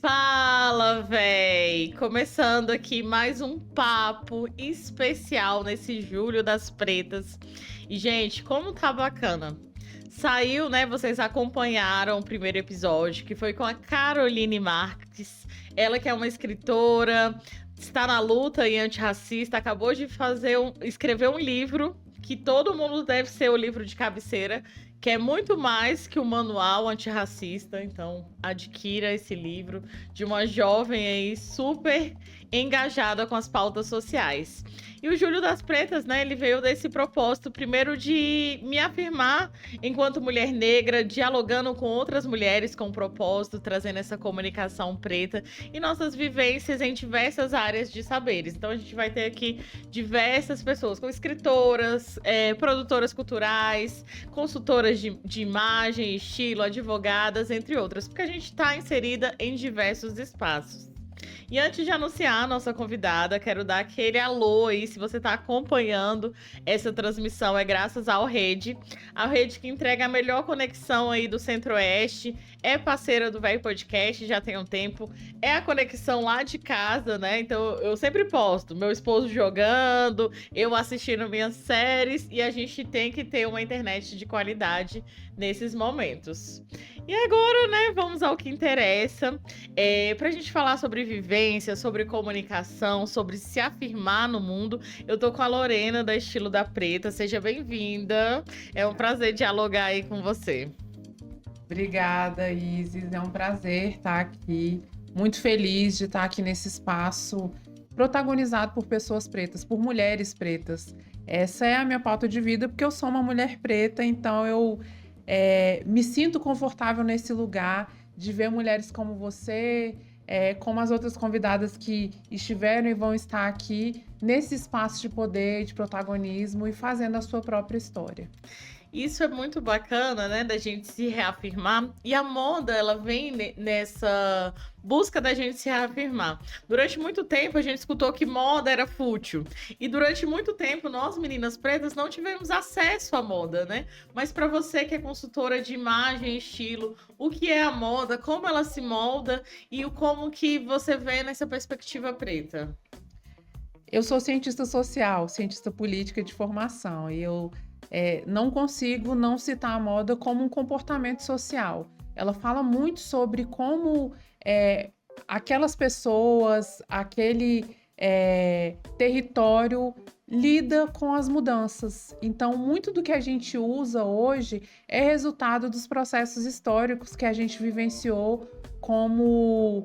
Fala, véi! Começando aqui mais um papo especial nesse Julho das Pretas. E, gente, como tá bacana. Saiu, né? Vocês acompanharam o primeiro episódio, que foi com a Caroline Marques. Ela que é uma escritora, está na luta e antirracista, acabou de escrever um livro que todo mundo deve ser o livro de cabeceira, que é muito mais que um manual antirracista. Então, adquira esse livro de uma jovem aí super engajada com as pautas sociais. E o Julho das Pretas, né, ele veio desse propósito, primeiro de me afirmar enquanto mulher negra, dialogando com outras mulheres com propósito, trazendo essa comunicação preta e nossas vivências em diversas áreas de saberes. Então a gente vai ter aqui diversas pessoas, como escritoras, produtoras culturais, consultoras de imagem, estilo, advogadas, entre outras, porque a gente está inserida em diversos espaços. E antes de anunciar a nossa convidada, quero dar aquele alô aí, se você está acompanhando essa transmissão, é graças ao Rede, a Rede que entrega a melhor conexão aí do Centro-Oeste, é parceira do Véi Podcast, já tem um tempo, é a conexão lá de casa, né? Então eu sempre posto, meu esposo jogando, eu assistindo minhas séries, e a gente tem que ter uma internet de qualidade nesses momentos. E agora, né, vamos ao que interessa. Pra gente falar sobre vivência, sobre comunicação, sobre se afirmar no mundo, eu tô com a Lorena da Estilo da Preta. Seja bem-vinda. É um prazer dialogar aí com você. Obrigada, Isis. É um prazer estar aqui. Muito feliz de estar aqui nesse espaço protagonizado por pessoas pretas, por mulheres pretas. Essa é a minha pauta de vida, porque eu sou uma mulher preta, então eu me sinto confortável nesse lugar de ver mulheres como você, como as outras convidadas que estiveram e vão estar aqui nesse espaço de poder, de protagonismo e fazendo a sua própria história. Isso é muito bacana, né, da gente se reafirmar. E a moda, ela vem nessa busca da gente se reafirmar. Durante muito tempo, a gente escutou que moda era fútil. E durante muito tempo, nós, meninas pretas, não tivemos acesso à moda, né? Mas para você que é consultora de imagem e estilo, o que é a moda, como ela se molda e como que você vê nessa perspectiva preta? Eu sou cientista social, cientista política de formação, e eu não consigo não citar a moda como um comportamento social. Ela fala muito sobre como aquelas pessoas, aquele território lida com as mudanças. Então, muito do que a gente usa hoje é resultado dos processos históricos que a gente vivenciou como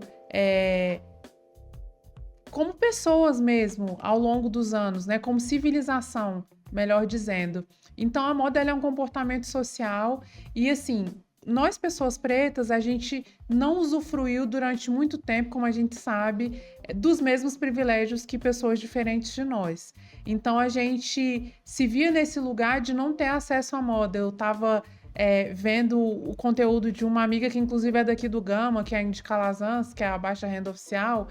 pessoas mesmo, ao longo dos anos, né? Como civilização, melhor dizendo. Então, a moda ela é um comportamento social e, assim, nós, pessoas pretas, a gente não usufruiu durante muito tempo, como a gente sabe, dos mesmos privilégios que pessoas diferentes de nós. Então, a gente se via nesse lugar de não ter acesso à moda. Eu estava vendo o conteúdo de uma amiga que inclusive é daqui do Gama, que é a Indy Calazans, que é a baixa renda oficial,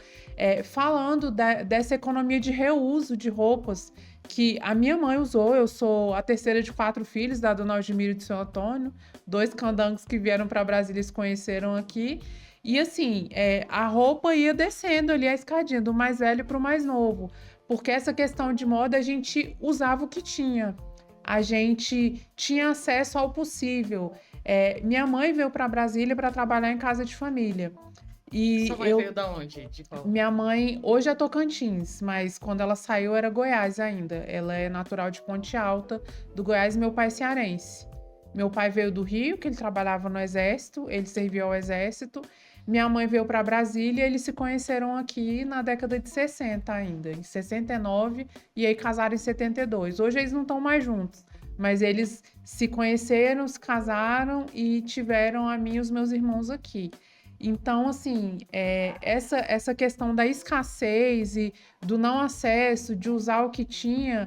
falando dessa economia de reuso de roupas que a minha mãe usou. Eu sou a terceira de 4 filhos da Dona Aldemiro e do Seu Antônio, 2 candangos que vieram para Brasília e se conheceram aqui. E assim, a roupa ia descendo ali a escadinha, do mais velho para o mais novo, porque essa questão de moda a gente usava o que tinha. A gente tinha acesso ao possível. Minha mãe veio para Brasília para trabalhar em casa de família. E Sua mãe veio da onde? De qual? Minha mãe hoje é Tocantins, mas quando ela saiu era Goiás ainda. Ela é natural de Ponte Alta, do Goiás, meu pai é cearense. Meu pai veio do Rio, que ele trabalhava no Exército, ele serviu ao Exército. Minha mãe veio para Brasília e eles se conheceram aqui na década de 60 ainda, em 69, e aí casaram em 72. Hoje eles não estão mais juntos, mas eles se conheceram, se casaram e tiveram a mim e os meus irmãos aqui. Então, assim, essa questão da escassez e do não acesso, de usar o que tinha.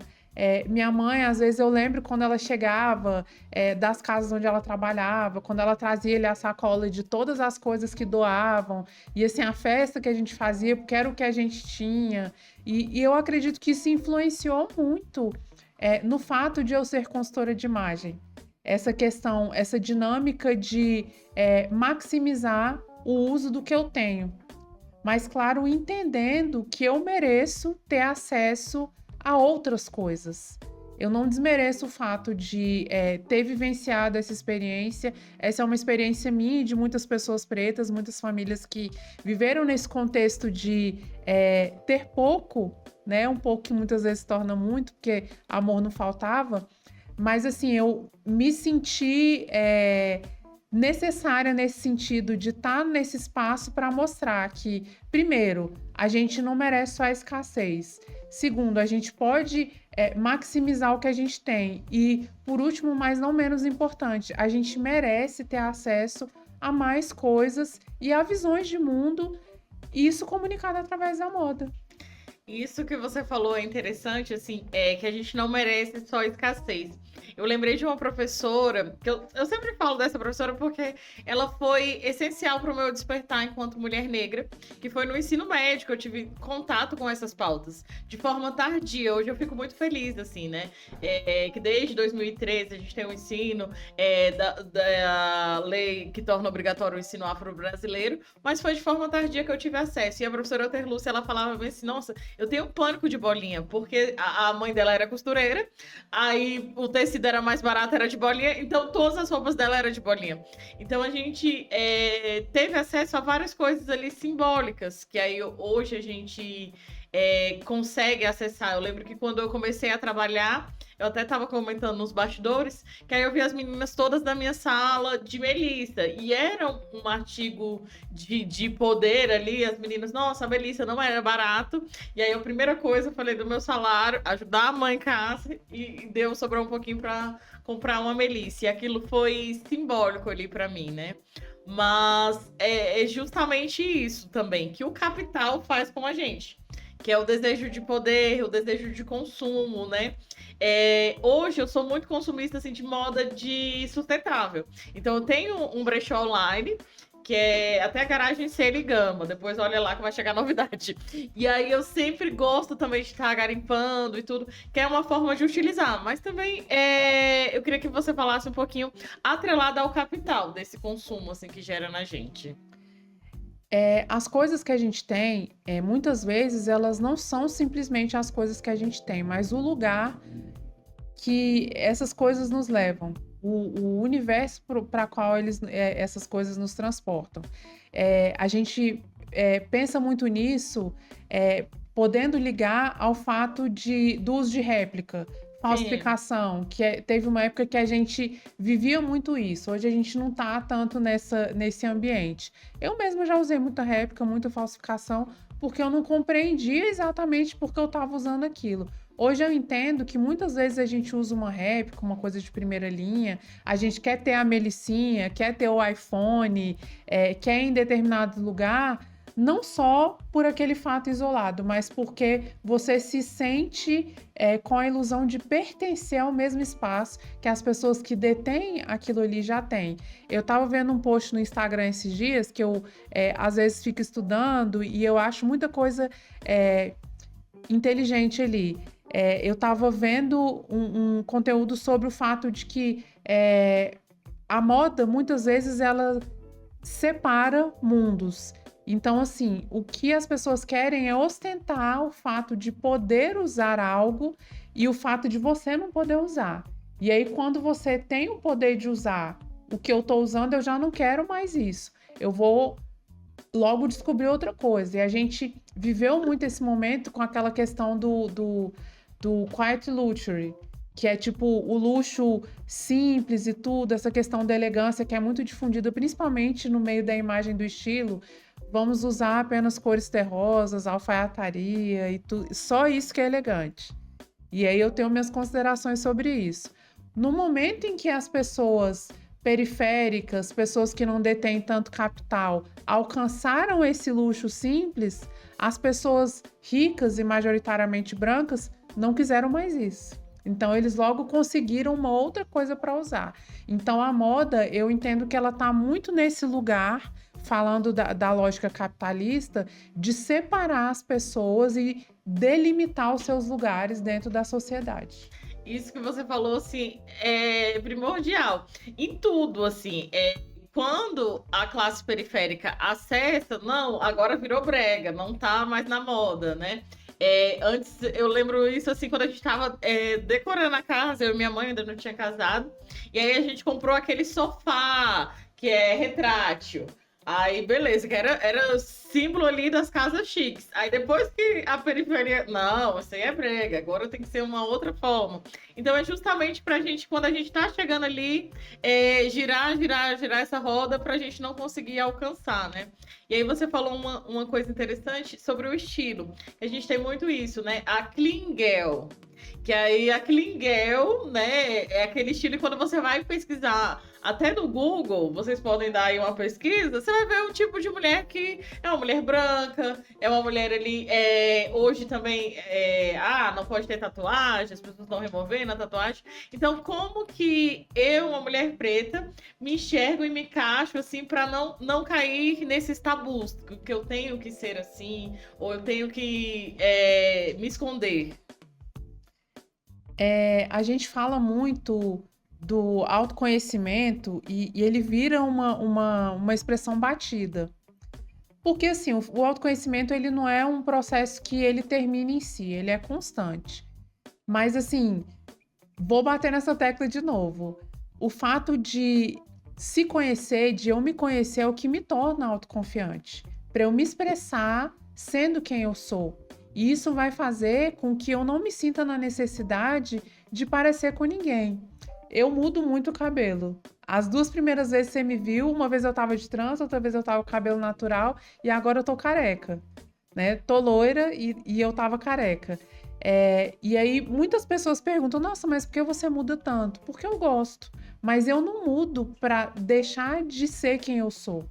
Minha mãe, às vezes eu lembro quando ela chegava das casas onde ela trabalhava, quando ela trazia ali a sacola de todas as coisas que doavam, e assim, a festa que a gente fazia, porque era o que a gente tinha. E eu acredito que isso influenciou muito no fato de eu ser consultora de imagem. Essa questão, essa dinâmica de maximizar o uso do que eu tenho. mas claro, entendendo que eu mereço ter acesso a outras coisas. Eu não desmereço o fato de ter vivenciado essa experiência. Essa é uma experiência minha e de muitas pessoas pretas, muitas famílias que viveram nesse contexto de ter pouco, né? Um pouco que muitas vezes se torna muito, porque amor não faltava. Mas assim, eu me senti necessária nesse sentido de estar nesse espaço para mostrar que, primeiro, a gente não merece só a escassez. Segundo, a gente pode maximizar o que a gente tem. E, por último, mas não menos importante, a gente merece ter acesso a mais coisas e a visões de mundo, e isso comunicado através da moda. Isso que você falou é interessante, assim, é que a gente não merece só escassez. Eu lembrei de uma professora, que eu sempre falo dessa professora porque ela foi essencial para o meu despertar enquanto mulher negra, que foi no ensino médio, eu tive contato com essas pautas de forma tardia. Hoje eu fico muito feliz, assim, né? Que desde 2013 a gente tem um ensino da lei que torna obrigatório o ensino afro-brasileiro, mas foi de forma tardia que eu tive acesso. E a professora Terlúcia, ela falava bem assim, nossa, eu tenho pânico de bolinha, porque a mãe dela era costureira, aí o tecido era mais barato, era de bolinha, então todas as roupas dela eram de bolinha. Então a gente teve acesso a várias coisas ali simbólicas, que aí hoje a gente consegue acessar. Eu lembro que quando eu comecei a trabalhar, eu até estava comentando nos bastidores, que aí eu vi as meninas todas da minha sala de Melissa, e era um artigo de poder ali, as meninas, nossa, a Melissa não era barato, e aí a primeira coisa, eu falei do meu salário, ajudar a mãe em casa, e deu, sobrou um pouquinho para comprar uma Melissa, e aquilo foi simbólico ali para mim, né? Mas é justamente isso também, que o capital faz com a gente, que é o desejo de poder, o desejo de consumo, né? Hoje eu sou muito consumista assim, de moda de sustentável. Então eu tenho um brechó online, que é até a garagem Sela e Gama. Depois olha lá que vai chegar novidade. E aí eu sempre gosto também de estar garimpando e tudo, que é uma forma de utilizar. Mas também eu queria que você falasse um pouquinho atrelado ao capital desse consumo assim, que gera na gente. As coisas que a gente tem, muitas vezes, elas não são simplesmente as coisas que a gente tem, mas o lugar que essas coisas nos levam, o universo para qual essas coisas nos transportam. A gente pensa muito nisso, podendo ligar ao fato do uso de réplica, falsificação, que teve uma época que a gente vivia muito isso. Hoje a gente não está tanto nesse ambiente. Eu mesma já usei muita réplica, muita falsificação, porque eu não compreendia exatamente porque eu estava usando aquilo. Hoje eu entendo que muitas vezes a gente usa uma réplica, uma coisa de primeira linha, a gente quer ter a Melicinha, quer ter o iPhone, quer ir em determinado lugar, não só por aquele fato isolado, mas porque você se sente com a ilusão de pertencer ao mesmo espaço que as pessoas que detêm aquilo ali já têm. Eu estava vendo um post no Instagram esses dias que eu às vezes fico estudando e eu acho muita coisa inteligente ali. Eu estava vendo um conteúdo sobre o fato de que a moda, muitas vezes, ela separa mundos. Então, assim, o que as pessoas querem é ostentar o fato de poder usar algo e o fato de você não poder usar. E aí, quando você tem o poder de usar o que eu estou usando, eu já não quero mais isso. Eu vou logo descobrir outra coisa. E a gente viveu muito esse momento com aquela questão do quiet luxury, que é tipo o luxo simples e tudo, essa questão da elegância que é muito difundida, principalmente no meio da imagem do estilo. Vamos usar apenas cores terrosas, alfaiataria e tudo. Só isso que é elegante. E aí eu tenho minhas considerações sobre isso. No momento em que as pessoas periféricas, pessoas que não detêm tanto capital, alcançaram esse luxo simples, as pessoas ricas e majoritariamente brancas não quiseram mais isso. Então, eles logo conseguiram uma outra coisa para usar. Então, a moda, eu entendo que ela está muito nesse lugar, falando da lógica capitalista, de separar as pessoas e delimitar os seus lugares dentro da sociedade. Isso que você falou, assim, é primordial. Em tudo, assim, quando a classe periférica acessa, não, agora virou brega, não tá mais na moda, né? Antes, eu lembro isso assim, quando a gente tava decorando a casa, eu e minha mãe ainda não tinha casado, e aí a gente comprou aquele sofá, que é retrátil. Aí, beleza, que era símbolo ali das casas chiques. Aí depois que a periferia. Não, isso aí é brega, agora tem que ser uma outra forma. Então é justamente pra gente, quando a gente tá chegando ali, girar essa roda pra gente não conseguir alcançar, né? E aí você falou uma coisa interessante sobre o estilo. A gente tem muito isso, né? A clean girl. Que aí a clean girl, né, é aquele estilo que quando você vai pesquisar, até no Google, vocês podem dar aí uma pesquisa, você vai ver um tipo de mulher que é uma mulher branca, é uma mulher ali, hoje também, não pode ter tatuagem, as pessoas estão removendo a tatuagem. Então, como que eu, uma mulher preta, me enxergo e me encaixo, assim, para não cair nesses tabus, que eu tenho que ser assim, ou eu tenho que me esconder? A gente fala muito do autoconhecimento e ele vira uma expressão batida. Porque, assim, o autoconhecimento, ele não é um processo que ele termina em si, ele é constante. Mas, assim, vou bater nessa tecla de novo. O fato de se conhecer, de eu me conhecer, é o que me torna autoconfiante. Para eu me expressar sendo quem eu sou. E isso vai fazer com que eu não me sinta na necessidade de parecer com ninguém. Eu mudo muito o cabelo. As 2 primeiras vezes que você me viu, uma vez eu tava de trança, outra vez eu tava com cabelo natural e agora eu tô careca, né? Tô loira e eu tava careca. E aí muitas pessoas perguntam, nossa, mas por que você muda tanto? Porque eu gosto, mas eu não mudo para deixar de ser quem eu sou.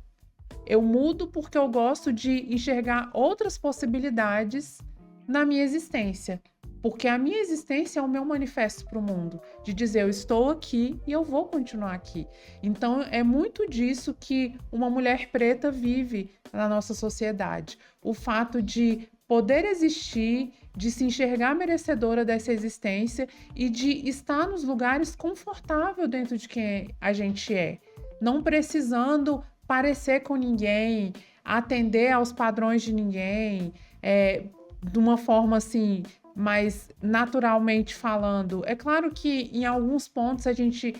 Eu mudo porque eu gosto de enxergar outras possibilidades na minha existência. Porque a minha existência é o meu manifesto para o mundo, de dizer eu estou aqui e eu vou continuar aqui. Então é muito disso que uma mulher preta vive na nossa sociedade. O fato de poder existir, de se enxergar merecedora dessa existência e de estar nos lugares confortável dentro de quem a gente é, não precisando parecer com ninguém, atender aos padrões de ninguém, de uma forma assim, mais naturalmente falando. É claro que em alguns pontos a gente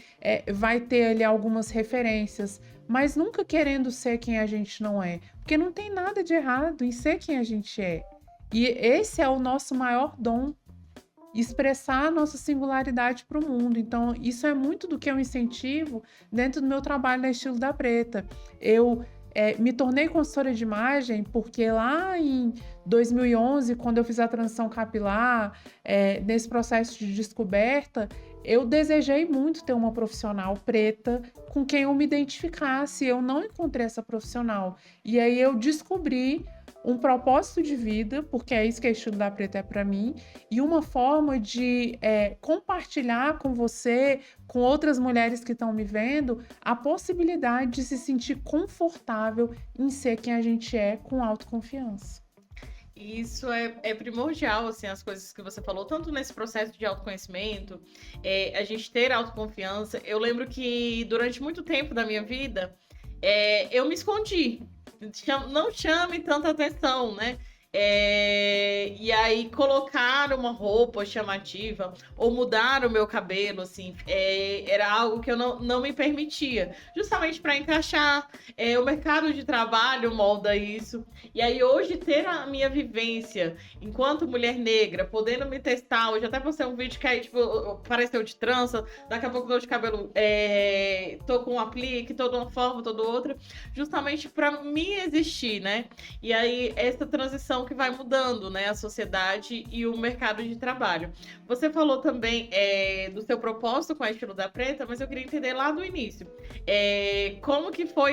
vai ter ali algumas referências, mas nunca querendo ser quem a gente não é, porque não tem nada de errado em ser quem a gente é. E esse é o nosso maior dom, expressar a nossa singularidade para o mundo. Então, isso é muito do que eu incentivo dentro do meu trabalho na Estilo da Preta. Eu me tornei consultora de imagem porque lá em 2011, quando eu fiz a transição capilar, nesse processo de descoberta, eu desejei muito ter uma profissional preta com quem eu me identificasse. Eu não encontrei essa profissional. E aí eu descobri um propósito de vida, porque é isso que a Estilo da Preta é para mim, e uma forma de compartilhar com você, com outras mulheres que estão me vendo, a possibilidade de se sentir confortável em ser quem a gente é, com autoconfiança. Isso é primordial, assim, as coisas que você falou, tanto nesse processo de autoconhecimento, a gente ter autoconfiança. Eu lembro que durante muito tempo da minha vida, eu me escondi. Não chame tanta atenção, né? E aí colocar uma roupa chamativa ou mudar o meu cabelo, assim, era algo que eu não me permitia, justamente para encaixar. O mercado de trabalho molda isso. E aí hoje ter a minha vivência enquanto mulher negra, podendo me testar, hoje até postei um vídeo que aí tipo pareceu de trança, daqui a pouco dor de cabelo, tô com um aplique, tô de uma forma, tô de outra, justamente para me existir, né? E aí essa transição que vai mudando, né, a sociedade e o mercado de trabalho. Você falou também do seu propósito com a Estilo da Preta, mas eu queria entender lá do início. Como que foi,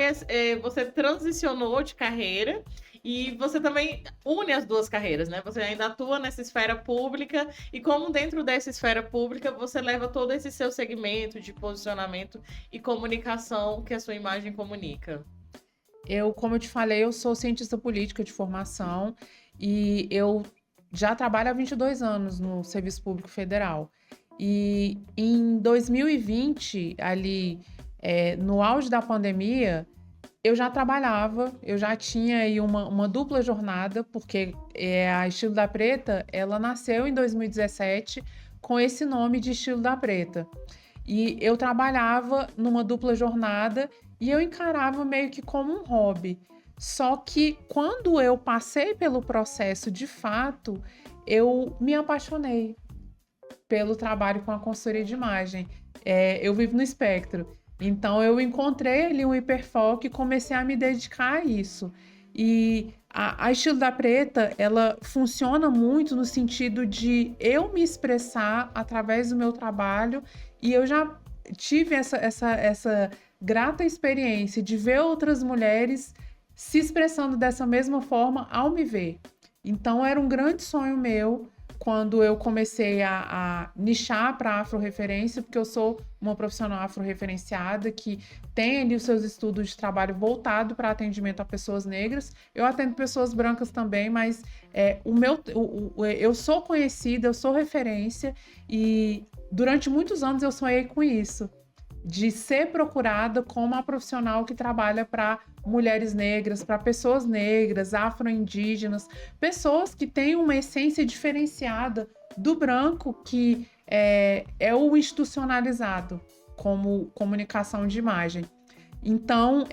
você transicionou de carreira e você também une as duas carreiras, né? Você ainda atua nessa esfera pública e como dentro dessa esfera pública você leva todo esse seu segmento de posicionamento e comunicação que a sua imagem comunica. Como eu te falei, eu sou cientista política de formação e eu já trabalho há 22 anos no Serviço Público Federal. E em 2020, ali, no auge da pandemia, eu já trabalhava, eu já tinha aí uma dupla jornada, porque a Estilo da Preta, ela nasceu em 2017 com esse nome de Estilo da Preta. E eu trabalhava numa dupla jornada e eu encarava meio que como um hobby. Só que quando eu passei pelo processo de fato, eu me apaixonei pelo trabalho com a consultoria de imagem. Eu vivo no espectro, então eu encontrei ali um hiperfoco e comecei a me dedicar a isso. E a Estilo da Preta, ela funciona muito no sentido de eu me expressar através do meu trabalho, e eu já tive essa grata experiência de ver outras mulheres se expressando dessa mesma forma ao me ver. Então era um grande sonho meu quando eu comecei a nichar para afro-referência, porque eu sou uma profissional afro-referenciada que tem ali os seus estudos de trabalho voltado para atendimento a pessoas negras. Eu atendo pessoas brancas também, mas eu sou conhecida, eu sou referência, e durante muitos anos eu sonhei com isso, de ser procurada como a profissional que trabalha para mulheres negras, para pessoas negras, afro-indígenas, pessoas que têm uma essência diferenciada do branco, que é o institucionalizado como comunicação de imagem. Então,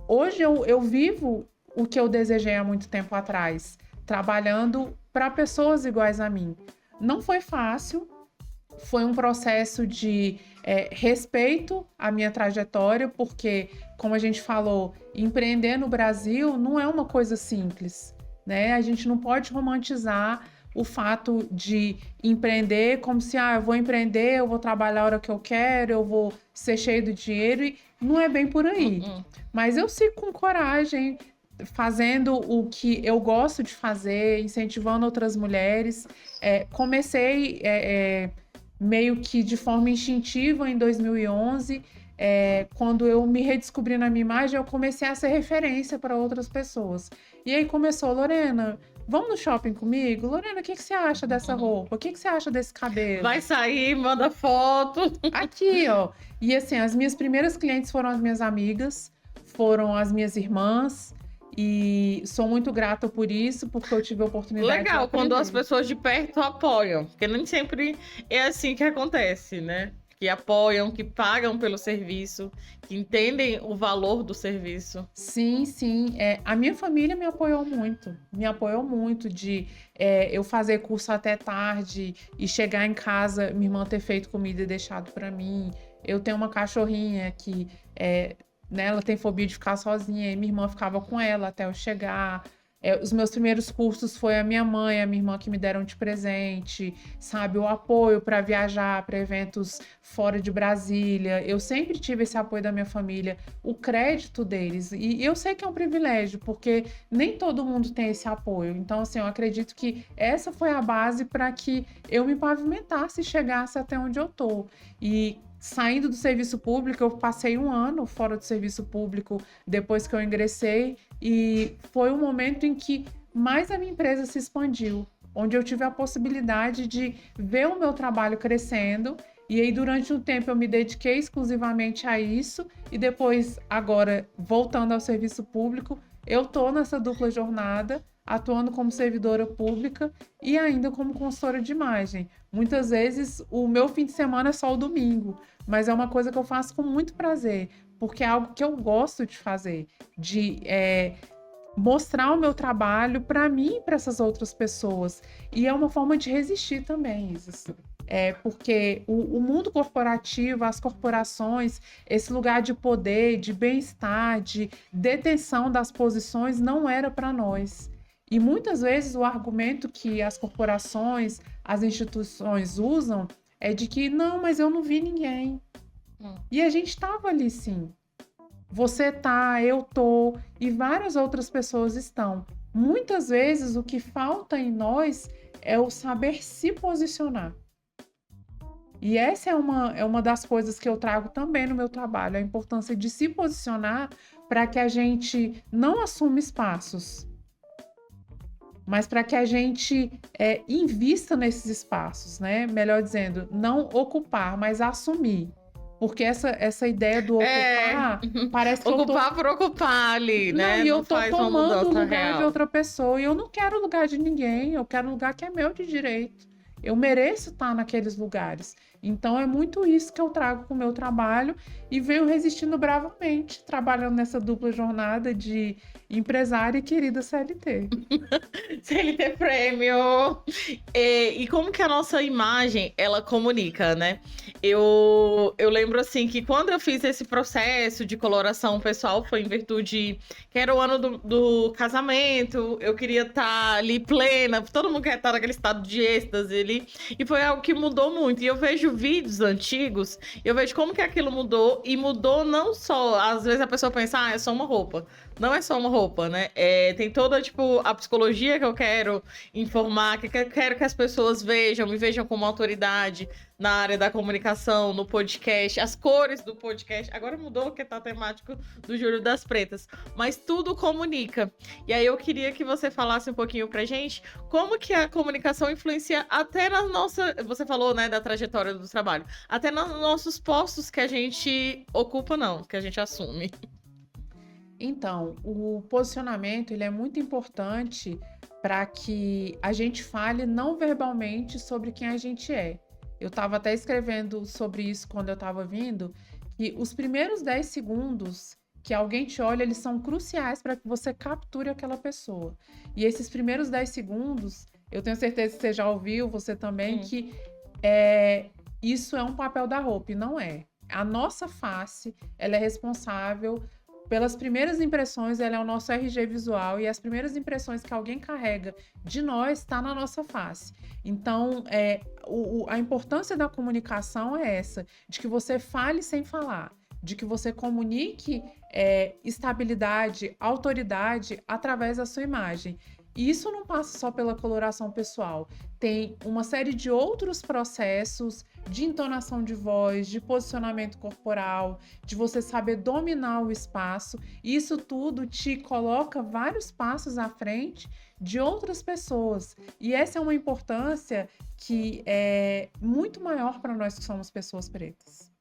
hoje eu vivo o que eu desejei há muito tempo atrás, trabalhando para pessoas iguais a mim. Não foi fácil, foi um processo de respeito à minha trajetória, porque, como a gente falou, empreender no Brasil não é uma coisa simples, né? A gente não pode romantizar o fato de empreender como se, eu vou empreender, eu vou trabalhar a hora que eu quero, eu vou ser cheio de dinheiro, e não é bem por aí. Mas eu sigo com coragem, fazendo o que eu gosto de fazer, incentivando outras mulheres. Comecei meio que de forma instintiva em 2011, quando eu me redescobri na minha imagem, eu comecei a ser referência para outras pessoas. E aí começou: Lorena, vamos no shopping comigo? Lorena, o que você acha dessa roupa? O que você acha desse cabelo? Vai sair, manda foto. Aqui, ó. E assim, as minhas primeiras clientes foram as minhas amigas, foram as minhas irmãs, e sou muito grata por isso, porque eu tive a oportunidade de Legal, aprender. quando as pessoas de perto apoiam, porque nem sempre é assim que acontece, né? Que apoiam, que pagam pelo serviço, que entendem o valor do serviço. Sim, sim. A minha família me apoiou muito de eu fazer curso até tarde e chegar em casa, minha irmã ter feito comida e deixado para mim. Eu tenho uma cachorrinha que né, ela tem fobia de ficar sozinha, e minha irmã ficava com ela até eu chegar. Os meus primeiros cursos foi a minha mãe e a minha irmã que me deram de presente, sabe? O apoio para viajar para eventos fora de Brasília. Eu sempre tive esse apoio da minha família, o crédito deles. E eu sei que é um privilégio, porque nem todo mundo tem esse apoio. Então, assim, eu acredito que essa foi a base para que eu me pavimentasse e chegasse até onde eu tô. E saindo do serviço público, eu passei 1 ano fora do serviço público depois que eu ingressei, e foi um momento em que mais a minha empresa se expandiu, onde eu tive a possibilidade de ver o meu trabalho crescendo. E aí, durante um tempo, eu me dediquei exclusivamente a isso, e depois, agora, voltando ao serviço público, eu tô nessa dupla jornada, atuando como servidora pública e ainda como consultora de imagem. Muitas vezes, o meu fim de semana é só o domingo, mas é uma coisa que eu faço com muito prazer, porque é algo que eu gosto de fazer, de mostrar o meu trabalho para mim e para essas outras pessoas. E é uma forma de resistir também, Isis. Porque o mundo corporativo, as corporações, esse lugar de poder, de bem-estar, de detenção das posições, não era para nós. E muitas vezes o argumento que as corporações, as instituições usam é de que não, mas eu não vi ninguém. E a gente estava ali, sim. Você tá, eu tô, e várias outras pessoas estão. Muitas vezes o que falta em nós é o saber se posicionar. E essa é uma das coisas que eu trago também no meu trabalho, a importância de se posicionar para que a gente não assuma espaços, mas para que a gente invista nesses espaços, né? Melhor dizendo, não ocupar, mas assumir. Porque essa ideia do ocupar, parece que eu tô... Ocupar por ocupar ali, Não, né? e eu Não tô faz uma tomando o mudança lugar de real. outra pessoa. E eu não quero o lugar de ninguém, eu quero um lugar que é meu de direito. Eu mereço estar naqueles lugares. Então é muito isso que eu trago com o meu trabalho e venho resistindo bravamente, trabalhando nessa dupla jornada de empresária e querida CLT. CLT Premium. E como que a nossa imagem, ela comunica, né? Eu lembro, assim, que quando eu fiz esse processo de coloração pessoal, foi em virtude que era o ano do casamento, eu queria estar ali plena, todo mundo quer estar naquele estado de êxtase ali, e foi algo que mudou muito. E eu vejo vídeos antigos, eu vejo como que aquilo mudou, e mudou não só, às vezes a pessoa pensa, é só uma roupa. Não é só uma roupa, né? Tem toda, tipo, a psicologia que eu quero informar, que eu quero que as pessoas vejam, me vejam como autoridade na área da comunicação, no podcast, as cores do podcast. Agora mudou, que tá temático do Júlio das Pretas. Mas tudo comunica. E aí eu queria que você falasse um pouquinho pra gente como que a comunicação influencia até na nossa... Você falou, né, da trajetória do trabalho. Até nos nossos postos que a gente ocupa, não, que a gente assume. Então, o posicionamento ele é muito importante para que a gente fale não verbalmente sobre quem a gente é. Eu estava até escrevendo sobre isso quando eu estava vindo, que os primeiros 10 segundos que alguém te olha, eles são cruciais para que você capture aquela pessoa. E esses primeiros 10 segundos, eu tenho certeza que você já ouviu, você também, que isso é um papel da roupa, e não é. A nossa face, ela é responsável pelas primeiras impressões, ela é o nosso RG visual, e as primeiras impressões que alguém carrega de nós está na nossa face. Então, a importância da comunicação é essa, de que você fale sem falar, de que você comunique estabilidade, autoridade através da sua imagem. E isso não passa só pela coloração pessoal, tem uma série de outros processos de entonação de voz, de posicionamento corporal, de você saber dominar o espaço. E isso tudo te coloca vários passos à frente de outras pessoas. E essa é uma importância que é muito maior para nós que somos pessoas pretas.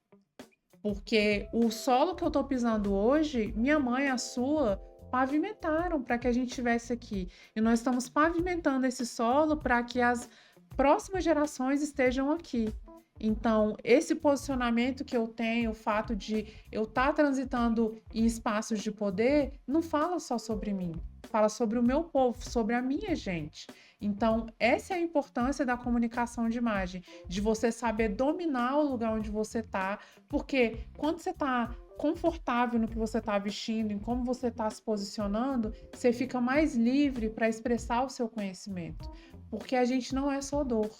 Porque o solo que eu estou pisando hoje, minha mãe, a sua, pavimentaram para que a gente estivesse aqui. E nós estamos pavimentando esse solo para que as próximas gerações estejam aqui. Então, esse posicionamento que eu tenho, o fato de eu estar transitando em espaços de poder, não fala só sobre mim, fala sobre o meu povo, sobre a minha gente. Então, essa é a importância da comunicação de imagem, de você saber dominar o lugar onde você está, porque quando você está confortável no que você está vestindo, em como você está se posicionando, você fica mais livre para expressar o seu conhecimento, porque a gente não é só dor.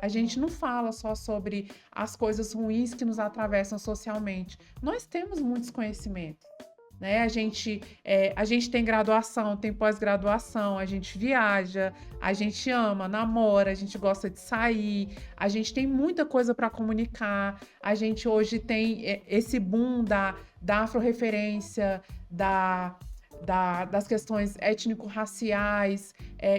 A gente não fala só sobre as coisas ruins que nos atravessam socialmente. Nós temos muitos conhecimentos, né? A gente tem graduação, tem pós-graduação, a gente viaja, a gente ama, namora, a gente gosta de sair, a gente tem muita coisa para comunicar. A gente hoje tem esse boom da afro-referência, das questões étnico-raciais.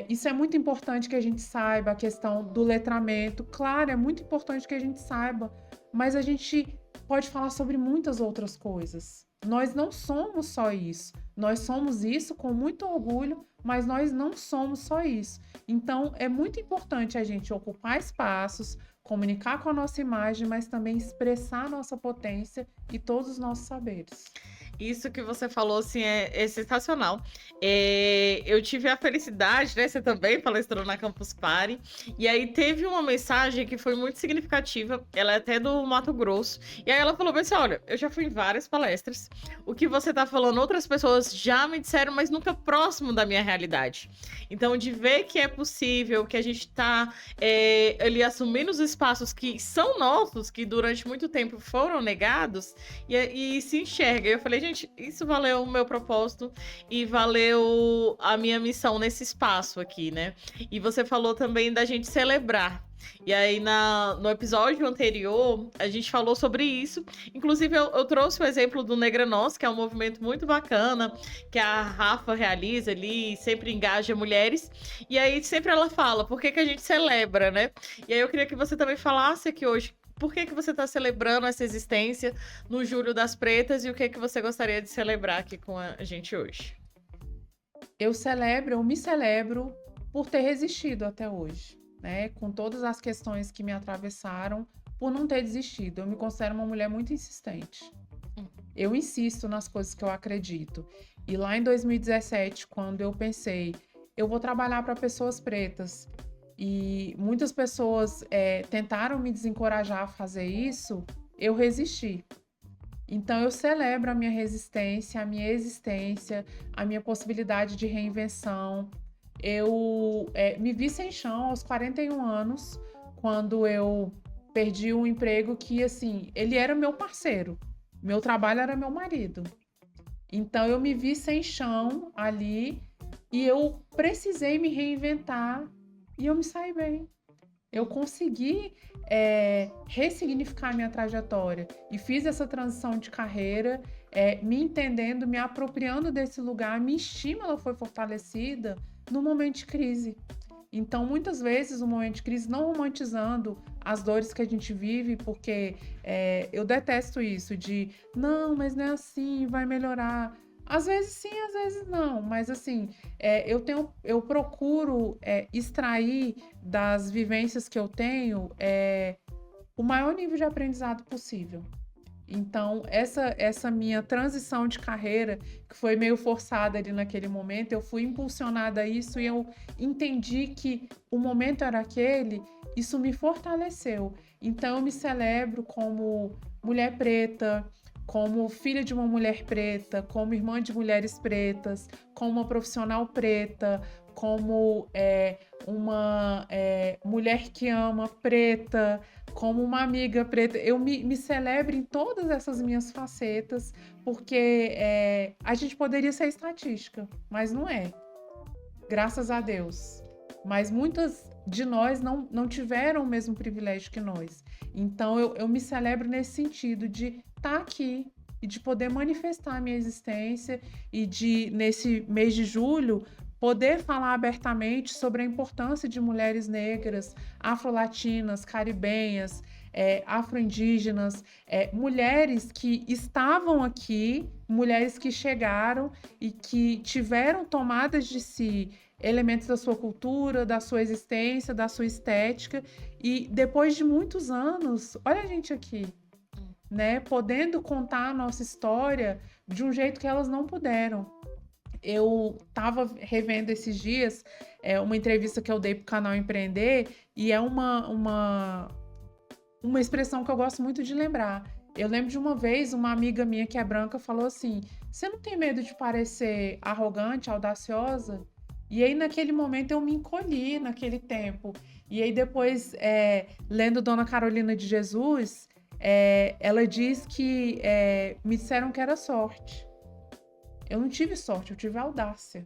Isso é muito importante que a gente saiba, a questão do letramento. Claro, é muito importante que a gente saiba, mas a gente pode falar sobre muitas outras coisas. Nós não somos só isso. Nós somos isso com muito orgulho, mas nós não somos só isso. Então, é muito importante a gente ocupar espaços, comunicar com a nossa imagem, mas também expressar a nossa potência e todos os nossos saberes. Isso que você falou, assim, é sensacional. Eu tive a felicidade, né? Você também palestrou na Campus Party. E aí teve uma mensagem que foi muito significativa. Ela é até do Mato Grosso. E aí ela falou assim, olha, eu já fui em várias palestras. O que você tá falando, outras pessoas já me disseram, mas nunca próximo da minha realidade. Então, de ver que é possível, que a gente tá ali assumindo os espaços que são nossos, que durante muito tempo foram negados, e se enxerga. Eu falei, gente, isso valeu o meu propósito e valeu a minha missão nesse espaço aqui, né? E você falou também da gente celebrar. E aí, no episódio anterior, a gente falou sobre isso. Inclusive, eu trouxe o exemplo do Negra Nós, que é um movimento muito bacana, que a Rafa realiza ali, sempre engaja mulheres. E aí, sempre ela fala, por que a gente celebra, né? E aí, eu queria que você também falasse aqui hoje, por que você está celebrando essa existência no Julho das Pretas e o que você gostaria de celebrar aqui com a gente hoje? Eu me celebro por ter resistido até hoje, né? Com todas as questões que me atravessaram, por não ter desistido. Eu me considero uma mulher muito insistente. Eu insisto nas coisas que eu acredito. E lá em 2017, quando eu pensei, eu vou trabalhar para pessoas pretas, e muitas pessoas tentaram me desencorajar a fazer isso, eu resisti. Então eu celebro a minha resistência, a minha existência, a minha possibilidade de reinvenção. Eu me vi sem chão aos 41 anos, quando eu perdi um emprego que, assim, ele era meu parceiro. Meu trabalho era meu marido. Então eu me vi sem chão ali e eu precisei me reinventar e eu me saí bem. Eu consegui ressignificar minha trajetória e fiz essa transição de carreira, me entendendo, me apropriando desse lugar. Minha estima ela foi fortalecida no momento de crise. Então, muitas vezes, no momento de crise, não romantizando as dores que a gente vive, porque eu detesto isso de, não, mas não é assim, vai melhorar. Às vezes sim, às vezes não, mas assim, eu procuro extrair das vivências que eu tenho o maior nível de aprendizado possível. Então, essa minha transição de carreira, que foi meio forçada ali naquele momento, eu fui impulsionada a isso e eu entendi que o momento era aquele, isso me fortaleceu. Então, eu me celebro como mulher preta, como filha de uma mulher preta, como irmã de mulheres pretas, como uma profissional preta, como uma mulher que ama preta, como uma amiga preta. Eu me celebro em todas essas minhas facetas, porque a gente poderia ser estatística, mas não é. Graças a Deus. Mas muitas de nós não tiveram o mesmo privilégio que nós. Então eu me celebro nesse sentido de estar aqui e de poder manifestar a minha existência e de, nesse mês de julho, poder falar abertamente sobre a importância de mulheres negras, afro-latinas, caribenhas, afro-indígenas, mulheres que estavam aqui, mulheres que chegaram e que tiveram tomadas de si elementos da sua cultura, da sua existência, da sua estética, e depois de muitos anos, olha a gente aqui, né, podendo contar a nossa história de um jeito que elas não puderam. Eu estava revendo esses dias uma entrevista que eu dei para o canal Empreender, e é uma expressão que eu gosto muito de lembrar. Eu lembro de uma vez, uma amiga minha que é branca falou assim, você não tem medo de parecer arrogante, audaciosa? E aí, naquele momento, eu me encolhi naquele tempo. E aí, depois, lendo Dona Carolina de Jesus, ela diz que me disseram que era sorte. Eu não tive sorte, eu tive audácia.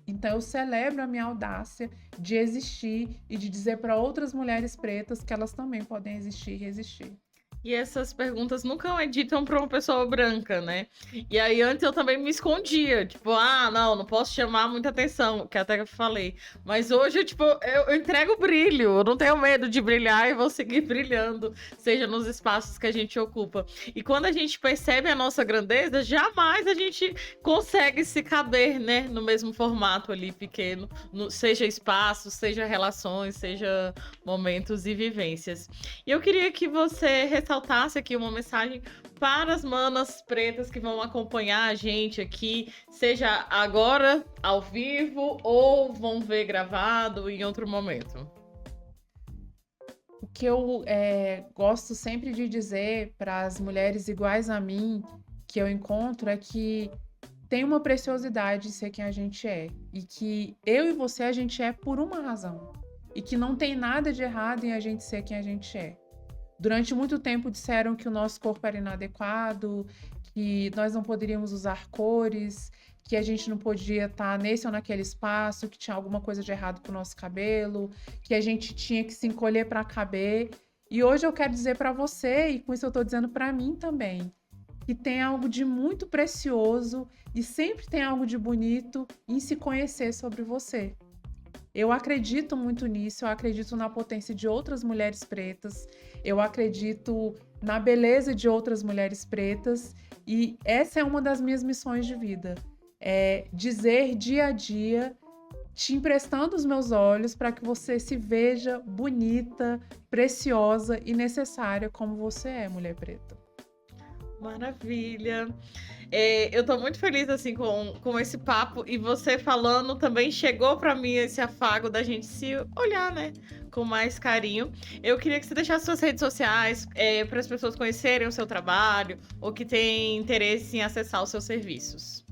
Então, eu celebro a minha audácia de existir e de dizer para outras mulheres pretas que elas também podem existir e resistir. E essas perguntas nunca editam para uma pessoa branca, né? E aí antes eu também me escondia, tipo, não posso chamar muita atenção, que até eu falei. Mas hoje, tipo, eu entrego brilho, eu não tenho medo de brilhar e vou seguir brilhando, seja nos espaços que a gente ocupa. E quando a gente percebe a nossa grandeza, jamais a gente consegue se caber, né, no mesmo formato ali pequeno, seja espaço, seja relações, seja momentos e vivências. E eu queria que você ressaltasse aqui uma mensagem para as manas pretas que vão acompanhar a gente aqui, seja agora, ao vivo, ou vão ver gravado em outro momento. O que eu gosto sempre de dizer para as mulheres iguais a mim, que eu encontro, é que tem uma preciosidade em ser quem a gente é. E que eu e você, a gente é por uma razão. E que não tem nada de errado em a gente ser quem a gente é. Durante muito tempo disseram que o nosso corpo era inadequado, que nós não poderíamos usar cores, que a gente não podia estar nesse ou naquele espaço, que tinha alguma coisa de errado com o nosso cabelo, que a gente tinha que se encolher para caber. E hoje eu quero dizer para você, e com isso eu estou dizendo para mim também, que tem algo de muito precioso e sempre tem algo de bonito em se conhecer sobre você. Eu acredito muito nisso, eu acredito na potência de outras mulheres pretas, eu acredito na beleza de outras mulheres pretas, e essa é uma das minhas missões de vida. É dizer dia a dia, te emprestando os meus olhos para que você se veja bonita, preciosa e necessária como você é, mulher preta. Maravilha. Eu tô muito feliz, assim, com esse papo e você falando também chegou pra mim esse afago da gente se olhar, né, com mais carinho. Eu queria que você deixasse suas redes sociais, para as pessoas conhecerem o seu trabalho ou que têm interesse em acessar os seus serviços.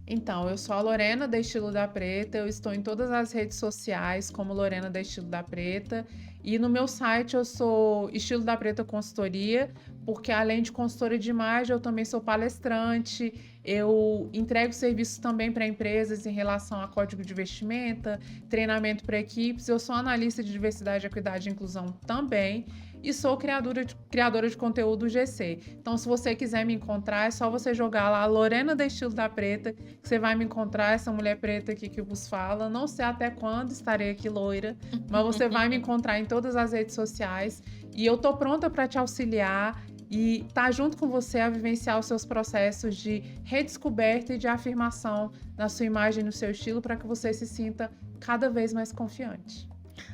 Então, eu sou a Lorena da Estilo da Preta, eu estou em todas as redes sociais como Lorena da Estilo da Preta, e no meu site eu sou Estilo da Preta Consultoria, porque além de consultora de imagem, eu também sou palestrante, eu entrego serviços também para empresas em relação a código de vestimenta, treinamento para equipes, eu sou analista de diversidade, equidade e inclusão também, e sou criadora de conteúdo GC. Então, se você quiser me encontrar, é só você jogar lá Lorena da Estilo da Preta, que você vai me encontrar, essa mulher preta aqui que vos fala. Não sei até quando estarei aqui loira, mas você vai me encontrar em todas as redes sociais e eu tô pronta para te auxiliar e estar junto com você a vivenciar os seus processos de redescoberta e de afirmação na sua imagem, no seu estilo, para que você se sinta cada vez mais confiante.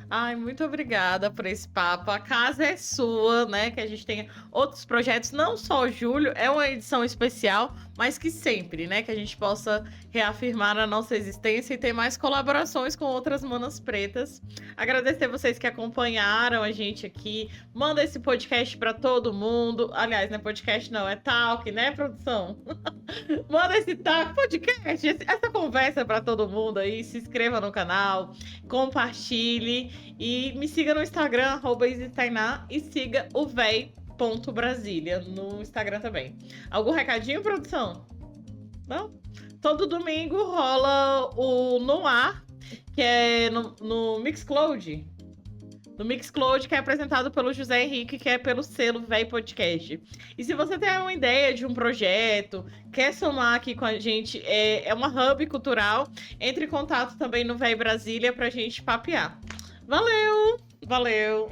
Ai, muito obrigada por esse papo. A casa é sua, né? Que a gente tenha outros projetos, não só o Julho, é uma edição especial, mas que sempre, né? Que a gente possa reafirmar a nossa existência e ter mais colaborações com outras manas pretas. Agradecer vocês que acompanharam a gente aqui. Manda esse podcast para todo mundo. Aliás, não é podcast, não, é talk, né, produção? Manda esse talk, podcast, essa conversa para todo mundo aí. Se inscreva no canal, compartilhe. E me siga no Instagram, @isitainá, e siga o véi.brasília no Instagram também. Algum recadinho, produção? Não? Todo domingo rola o Noir, que é no Mixcloud. No Mixcloud, que é apresentado pelo José Henrique, que é pelo selo Véi Podcast. E se você tem uma ideia de um projeto, quer somar aqui com a gente, é uma hub cultural, entre em contato também no Véi Brasília pra gente papear. Valeu! Valeu!